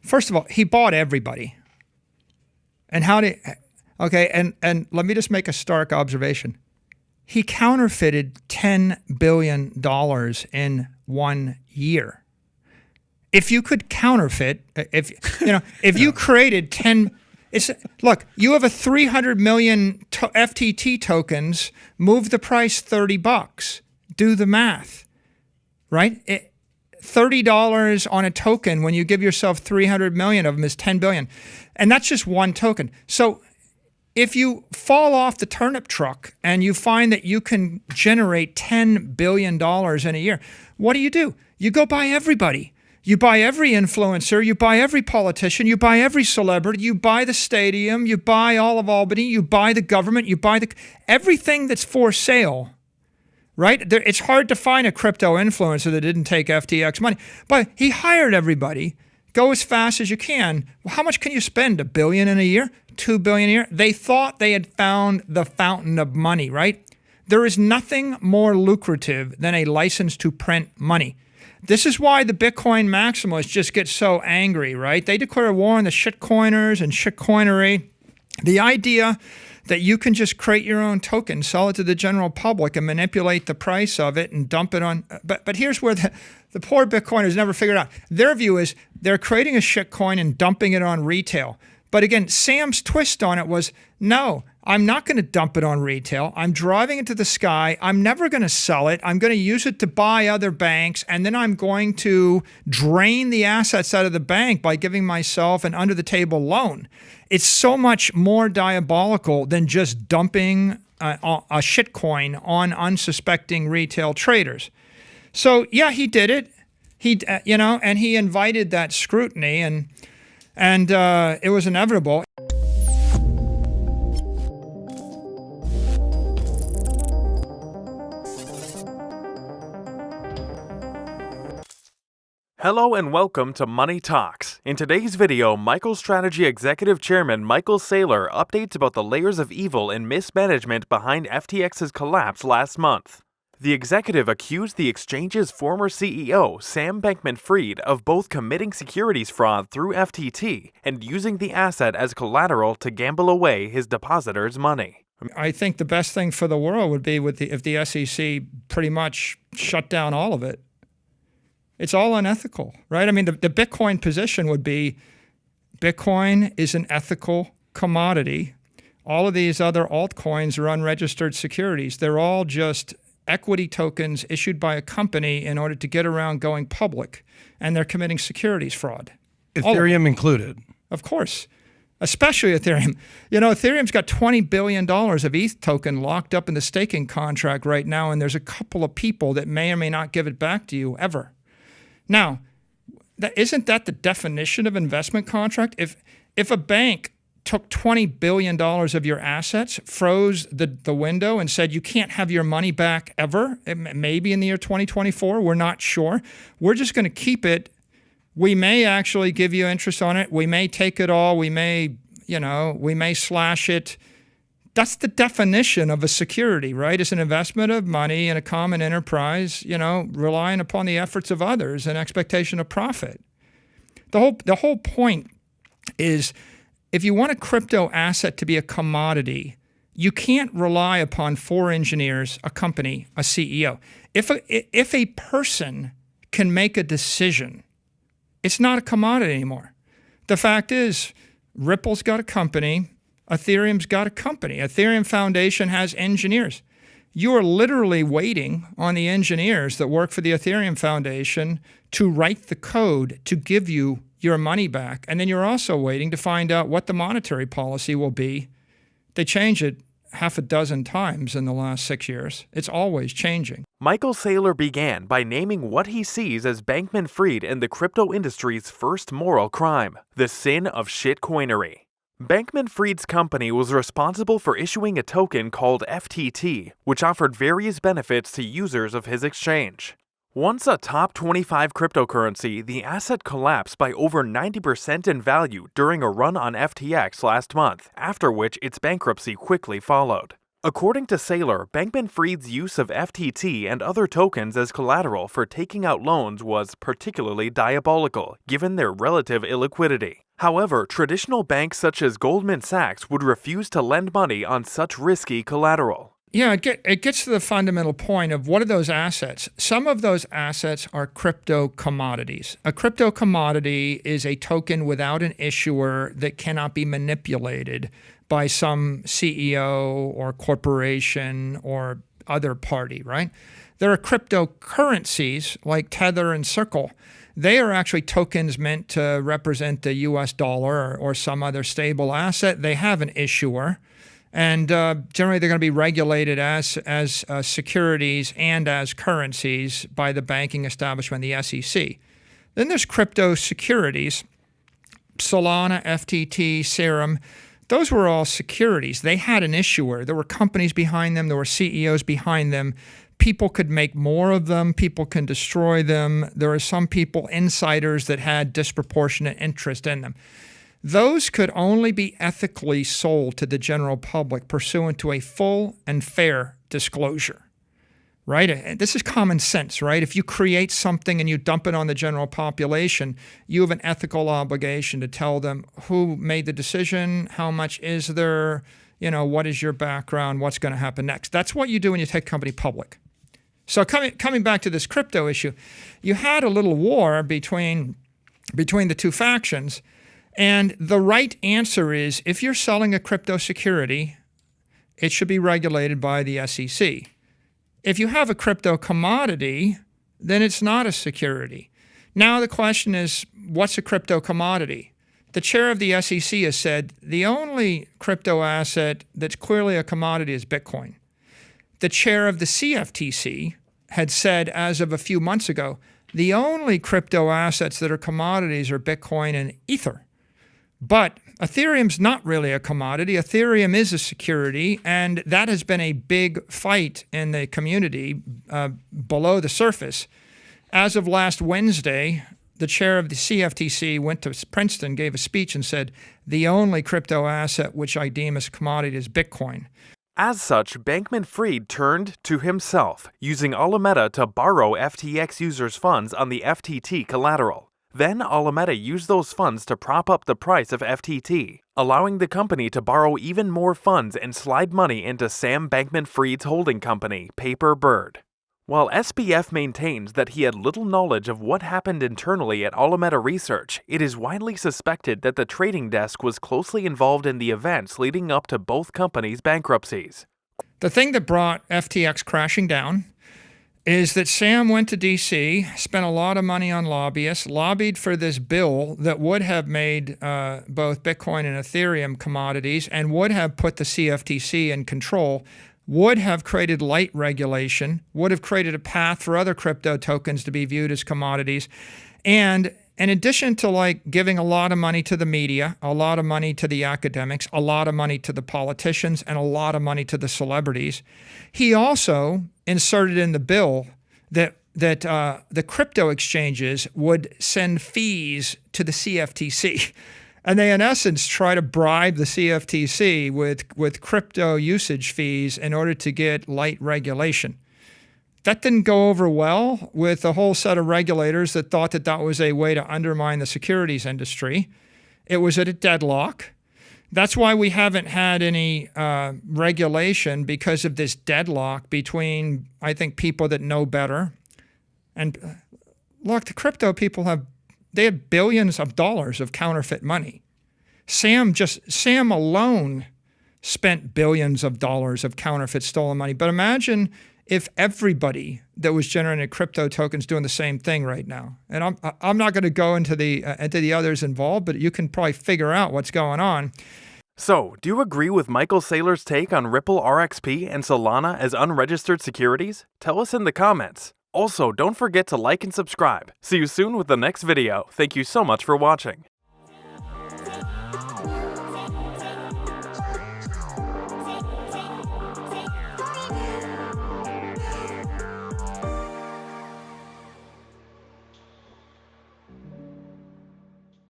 First of all, he bought everybody. And and let me just make a stark observation. He counterfeited $10 billion in 1 year. If you could counterfeit, if you created 10, look, you have a 300 million FTT tokens, move the price $30. Do the math, right? $30 on a token when you give yourself 300 million of them is 10 billion. And that's just one token. So if you fall off the turnip truck and you find that you can generate $10 billion in a year, what do? You go buy everybody. You buy every influencer, you buy every politician, you buy every celebrity, you buy the stadium, you buy all of Albany, you buy the government, you buy everything that's for sale, right? It's hard to find a crypto influencer that didn't take FTX money, but he hired everybody. Go as fast as you can. Well, how much can you spend? $1 billion in a year? $2 billion a year? They thought they had found the fountain of money, right? There is nothing more lucrative than a license to print money. This is why the Bitcoin maximalists just get so angry, right? They declare war on the shitcoiners and shitcoinery. The idea that you can just create your own token, sell it to the general public and manipulate the price of it and dump it on. But here's where the poor Bitcoiners never figured out. Their view is they're creating a shitcoin and dumping it on retail. But again, Sam's twist on it was, no, I'm not going to dump it on retail. I'm driving it to the sky. I'm never going to sell it. I'm going to use it to buy other banks, and then I'm going to drain the assets out of the bank by giving myself an under-the-table loan. It's so much more diabolical than just dumping a shitcoin on unsuspecting retail traders. So yeah, he did it. And he invited that scrutiny, and it was inevitable. Hello and welcome to Money Talks. In today's video, MicroStrategy Executive Chairman Michael Saylor updates about the layers of evil and mismanagement behind FTX's collapse last month. The executive accused the exchange's former CEO, Sam Bankman-Fried, of both committing securities fraud through FTT and using the asset as collateral to gamble away his depositors' money. I think the best thing for the world would be if the SEC pretty much shut down all of it. It's all unethical, right? I mean, the Bitcoin position would be Bitcoin is an ethical commodity. All of these other altcoins are unregistered securities. They're all just equity tokens issued by a company in order to get around going public, and they're committing securities fraud. Ethereum included. Of course, especially Ethereum. Ethereum's got $20 billion of ETH token locked up in the staking contract right now, and there's a couple of people that may or may not give it back to you ever. Now, isn't that the definition of investment contract? If a bank took $20 billion of your assets, froze the window and said you can't have your money back ever, maybe in the year 2024, we're not sure. We're just going to keep it. We may actually give you interest on it. We may take it all. We may slash it. That's the definition of a security, right? It's an investment of money in a common enterprise, relying upon the efforts of others and expectation of profit. The whole point is, if you want a crypto asset to be a commodity, you can't rely upon 4 engineers, a company, a CEO. If a person can make a decision, it's not a commodity anymore. The fact is, Ripple's got a company. Ethereum's got a company. Ethereum Foundation has engineers. You are literally waiting on the engineers that work for the Ethereum Foundation to write the code to give you your money back. And then you're also waiting to find out what the monetary policy will be. They change it half a dozen times in the last 6 years. It's always changing. Michael Saylor began by naming what he sees as Bankman-Fried and the crypto industry's first moral crime, the sin of shitcoinery. Bankman-Fried's company was responsible for issuing a token called FTT, which offered various benefits to users of his exchange. Once a top 25 cryptocurrency, the asset collapsed by over 90% in value during a run on FTX last month, after which its bankruptcy quickly followed. According to Saylor, Bankman-Fried's use of FTT and other tokens as collateral for taking out loans was particularly diabolical, given their relative illiquidity. However, traditional banks such as Goldman Sachs would refuse to lend money on such risky collateral. Yeah, it gets to the fundamental point of what are those assets? Some of those assets are crypto commodities. A crypto commodity is a token without an issuer that cannot be manipulated by some CEO or corporation or other party, right? There are cryptocurrencies like Tether and Circle. They are actually tokens meant to represent the US dollar or some other stable asset. They have an issuer. And generally, they're going to be regulated as securities and as currencies by the banking establishment, the SEC. Then there's crypto securities, Solana, FTT, Serum. Those were all securities. They had an issuer. There were companies behind them. There were CEOs behind them. People could make more of them. People can destroy them. There are some people, insiders, that had disproportionate interest in them. Those could only be ethically sold to the general public pursuant to a full and fair disclosure, right? This is common sense, right? If you create something and you dump it on the general population, you have an ethical obligation to tell them who made the decision, how much is there, what is your background, what's going to happen next. That's what you do when you take a company public. So coming back to this crypto issue, you had a little war between the two factions. And the right answer is, if you're selling a crypto security, it should be regulated by the SEC. If you have a crypto commodity, then it's not a security. Now the question is, what's a crypto commodity? The chair of the SEC has said the only crypto asset that's clearly a commodity is Bitcoin. The chair of the CFTC had said, as of a few months ago, the only crypto assets that are commodities are Bitcoin and Ether. But Ethereum's not really a commodity. Ethereum is a security, and that has been a big fight in the community below the surface. As of last Wednesday, the chair of the CFTC went to Princeton, gave a speech, and said, the only crypto asset which I deem as commodity is Bitcoin. As such, Bankman-Fried turned to himself, using Alameda to borrow FTX users' funds on the FTT collateral. Then Alameda used those funds to prop up the price of FTT, allowing the company to borrow even more funds and slide money into Sam Bankman-Fried's holding company, Paper Bird. While SBF maintains that he had little knowledge of what happened internally at Alameda Research, it is widely suspected that the trading desk was closely involved in the events leading up to both companies' bankruptcies. The thing that brought FTX crashing down is that Sam went to D.C., spent a lot of money on lobbyists, lobbied for this bill that would have made both Bitcoin and Ethereum commodities and would have put the CFTC in control, would have created light regulation, would have created a path for other crypto tokens to be viewed as commodities. And in addition to giving a lot of money to the media, a lot of money to the academics, a lot of money to the politicians, and a lot of money to the celebrities, he also inserted in the bill that the crypto exchanges would send fees to the CFTC. And they, in essence, try to bribe the CFTC with crypto usage fees in order to get light regulation. That didn't go over well with a whole set of regulators that thought that was a way to undermine the securities industry. It was at a deadlock. That's why we haven't had any regulation, because of this deadlock between, I think, people that know better. And look, the crypto people have billions of dollars of counterfeit money. Sam alone spent billions of dollars of counterfeit stolen money. But imagine if everybody that was generating crypto tokens doing the same thing right now. And I'm not going to go into the others involved, but you can probably figure out what's going on. So, do you agree with Michael Saylor's take on Ripple RXP and Solana as unregistered securities? Tell us in the comments. Also, don't forget to like and subscribe. See you soon with the next video. Thank you so much for watching.